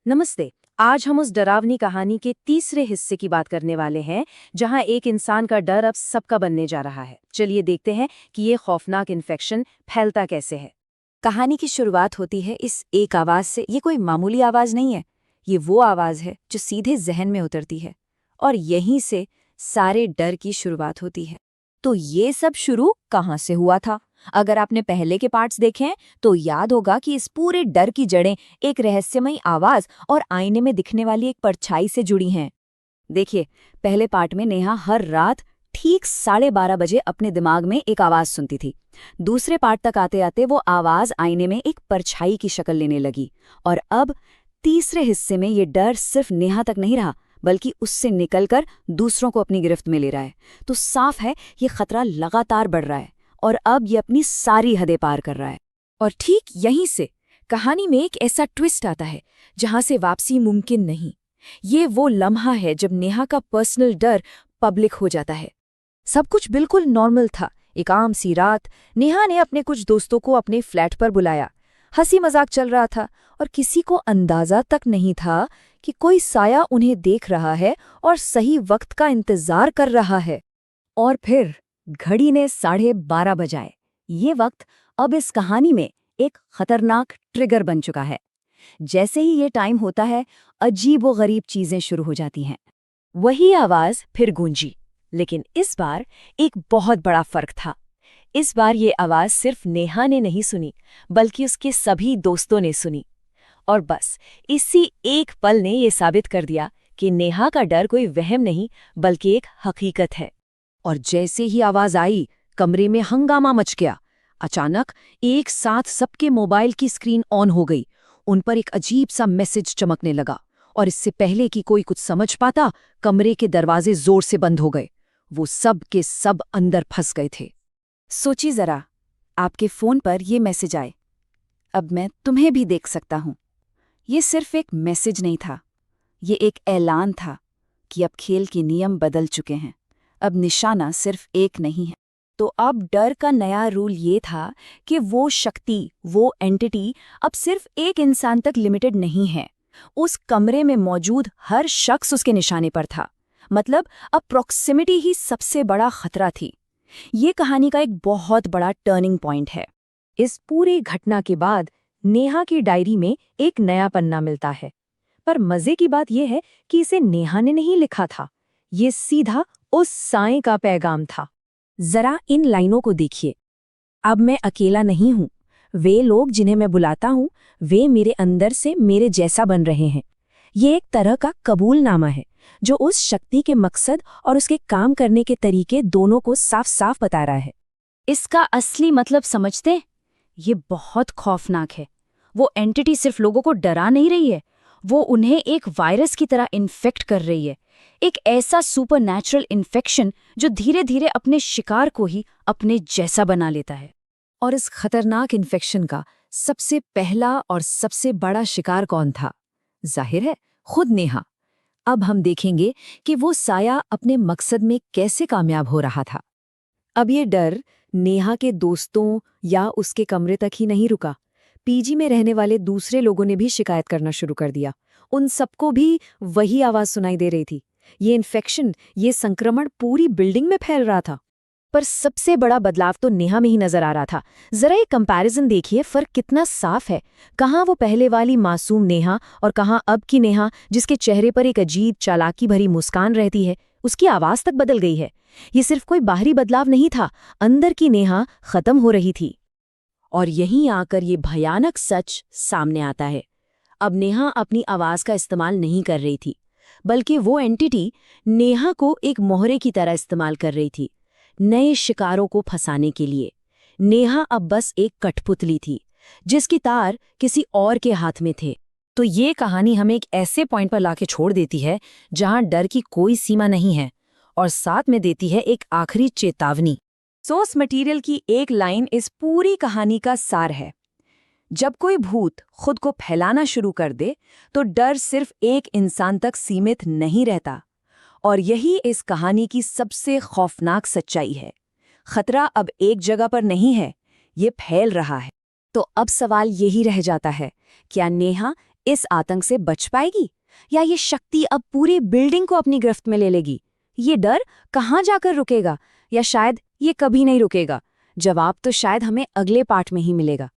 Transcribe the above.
नमस्ते। आज हम उस डरावनी कहानी के तीसरे हिस्से की बात करने वाले हैं, जहां एक इंसान का डर अब सबका बनने जा रहा है। चलिए देखते हैं कि ये खौफनाक इन्फेक्शन फैलता कैसे है। कहानी की शुरुआत होती है इस एक आवाज से। ये कोई मामूली आवाज नहीं है, ये वो आवाज है जो सीधे जहन में उतरती है और यहीं से सारे डर की शुरुआत होती है। तो ये सब शुरू कहाँ से हुआ था? अगर आपने पहले के पार्ट्स देखे हैं तो याद होगा कि इस पूरे डर की जड़ें एक रहस्यमयी आवाज और आईने में दिखने वाली एक परछाई से जुड़ी हैं। देखिए, पहले पार्ट में नेहा हर रात ठीक 12:30 बजे अपने दिमाग में एक आवाज सुनती थी। दूसरे पार्ट तक आते आते वो आवाज आईने में एक परछाई की शक्ल लेने लगी और अब तीसरे हिस्से में ये डर सिर्फ नेहा तक नहीं रहा, बल्कि उससे निकलकर दूसरों को अपनी गिरफ्त में ले रहा है। तो साफ है, ये खतरा लगातार बढ़ रहा है और अब ये अपनी सारी हदें पार कर रहा है। और ठीक यहीं से कहानी में एक ऐसा ट्विस्ट आता है जहां से वापसी मुमकिन नहीं। ये वो लम्हा है जब नेहा का पर्सनल डर पब्लिक हो जाता है। सब कुछ बिल्कुल नॉर्मल था। एक आम सी रात, नेहा ने अपने कुछ दोस्तों को अपने फ्लैट पर बुलाया। हंसी मजाक चल रहा था और किसी को अंदाजा तक नहीं था कि कोई साया उन्हें देख रहा है और सही वक्त का इंतजार कर रहा है। और फिर घड़ी ने 12:30 बजाए। ये वक्त अब इस कहानी में एक खतरनाक ट्रिगर बन चुका है। जैसे ही ये टाइम होता है, अजीबोगरीब चीजें शुरू हो जाती हैं। वही आवाज फिर गूंजी, लेकिन इस बार एक बहुत बड़ा फर्क था। इस बार ये आवाज सिर्फ नेहा ने नहीं सुनी, बल्कि उसके सभी दोस्तों ने सुनी। और बस इसी एक पल ने ये साबित कर दिया कि नेहा का डर कोई वहम नहीं, बल्कि एक हकीकत है। और जैसे ही आवाज आई, कमरे में हंगामा मच गया। अचानक एक साथ सबके मोबाइल की स्क्रीन ऑन हो गई। उन पर एक अजीब सा मैसेज चमकने लगा और इससे पहले कि कोई कुछ समझ पाता, कमरे के दरवाजे जोर से बंद हो गए। वो सब के सब अंदर फंस गए थे। सोचिए जरा, आपके फोन पर ये मैसेज आए, अब मैं तुम्हें भी देख सकता हूं। ये सिर्फ एक मैसेज नहीं था, ये एक ऐलान था कि अब खेल के नियम बदल चुके हैं। अब निशाना सिर्फ एक नहीं है। तो अब डर का नया रूल ये था कि वो शक्ति, वो एंटिटी अब सिर्फ एक इंसान तक लिमिटेड नहीं है। उस कमरे में मौजूद हर शख्स उसके निशाने पर था। मतलब अब प्रॉक्सिमिटी ही सबसे बड़ा खतरा थी। ये कहानी का एक बहुत बड़ा टर्निंग पॉइंट है। इस पूरी घटना के बाद नेहा की डायरी में एक नया पन्ना मिलता है। पर मजे की बात यह है कि इसे नेहा ने नहीं लिखा था। ये सीधा उस साईं का पैगाम था। जरा इन लाइनों को देखिए। अब मैं अकेला नहीं हूं। वे लोग जिन्हें मैं बुलाता हूं, वे मेरे अंदर से मेरे जैसा बन रहे हैं। ये एक तरह का कबूलनामा है जो उस शक्ति के मकसद और उसके काम करने के तरीके दोनों को साफ साफ बता रहा है। इसका असली मतलब समझते? ये बहुत खौफनाक है। वो एंटिटी सिर्फ लोगों को डरा नहीं रही है, वो उन्हें एक वायरस की तरह इन्फेक्ट कर रही है। एक ऐसा सुपरनैचुरल इन्फेक्शन जो धीरे धीरे अपने शिकार को ही अपने जैसा बना लेता है। और इस खतरनाक इन्फेक्शन का सबसे पहला और सबसे बड़ा शिकार कौन था? जाहिर है, खुद नेहा। अब हम देखेंगे कि वो साया अपने मकसद में कैसे कामयाब हो रहा था। अब ये डर नेहा के दोस्तों या उसके कमरे तक ही नहीं रुका। पीजी में रहने वाले दूसरे लोगों ने भी शिकायत करना शुरू कर दिया। उन सबको भी वही आवाज सुनाई दे रही थी। ये इन्फेक्शन, ये संक्रमण पूरी बिल्डिंग में फैल रहा था। पर सबसे बड़ा बदलाव तो नेहा में ही नजर आ रहा था। जरा एक कंपैरिजन देखिए, फर्क कितना साफ है। कहाँ वो पहले वाली मासूम नेहा और कहाँ अब की नेहा जिसके चेहरे पर एक अजीब चालाकी भरी मुस्कान रहती है। उसकी आवाज तक बदल गई है। ये सिर्फ कोई बाहरी बदलाव नहीं था, अंदर की नेहा खत्म हो रही थी। और यहीं आकर ये भयानक सच सामने आता है। अब नेहा अपनी आवाज का इस्तेमाल नहीं कर रही थी, बल्कि वो एंटिटी नेहा को एक मोहरे की तरह इस्तेमाल कर रही थी, नए शिकारों को फंसाने के लिए। नेहा अब बस एक कठपुतली थी जिसकी तार किसी और के हाथ में थे। तो ये कहानी हमें एक ऐसे पॉइंट पर लाके छोड़ देती है जहां डर की कोई सीमा नहीं है, और साथ में देती है एक आखिरी चेतावनी। सोर्स मटेरियल की एक लाइन इस पूरी कहानी का सार है। जब कोई भूत खुद को फैलाना शुरू कर दे तो डर सिर्फ एक इंसान तक सीमित नहीं रहता। और यही इस कहानी की सबसे खौफनाक सच्चाई है। खतरा अब एक जगह पर नहीं है, ये फैल रहा है। तो अब सवाल यही रह जाता है, क्या नेहा इस आतंक से बच पाएगी या ये शक्ति अब पूरी बिल्डिंग को अपनी गिरफ्त में ले लेगी? ये डर कहाँ जाकर रुकेगा या शायद ये कभी नहीं रुकेगा? जवाब तो शायद हमें अगले पार्ट में ही मिलेगा।